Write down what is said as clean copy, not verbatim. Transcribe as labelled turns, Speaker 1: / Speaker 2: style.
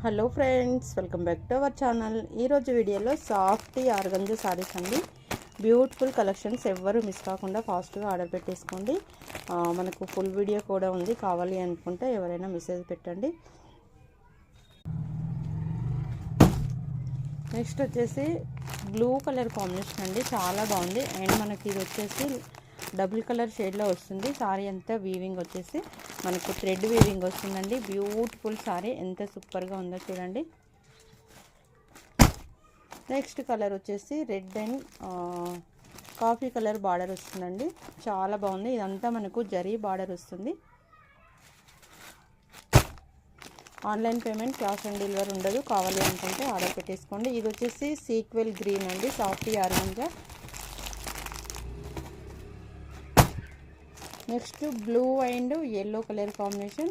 Speaker 1: Hello friends, welcome back to our channel. ఈరోజు వీడియోలో soft organza saris అండి. Beautiful collections. ఎవ్వరూ మిస్ కాకుండా ఫాస్ట్గా ఆర్డర్ పెట్టేసుకోండి. మనకు ఫుల్ వీడియో కూడా ఉంది, కావాలి అనుకుంటే ఎవరైనా మెసేజ్ పెట్టండి. నెక్స్ట్ వచ్చేసి బ్లూ కలర్ కాంబినేషన్ అండి, చాలా బాగుంది. అండ్ మనకి ఇది వచ్చేసి డబుల్ కలర్ షేడ్లో వస్తుంది. సారీ అంతా వీవింగ్ వచ్చేసి మనకు థ్రెడ్ వీవింగ్ వస్తుందండి. బ్యూటిఫుల్ సారీ, ఎంత సూపర్గా ఉందో చూడండి. నెక్స్ట్ కలర్ వచ్చేసి red and coffee colour border వస్తుందండి, చాలా బాగుంది. ఇదంతా మనకు జరీ బార్డర్ వస్తుంది. Online payment, cash on delivery ఉండదు. కావాలి అనుకుంటే ఆర్డర్ పెట్టేసుకోండి. ఇది వచ్చేసి సీక్వెల్ గ్రీన్ అండి, soft organza. Next blue and yellow colour combination.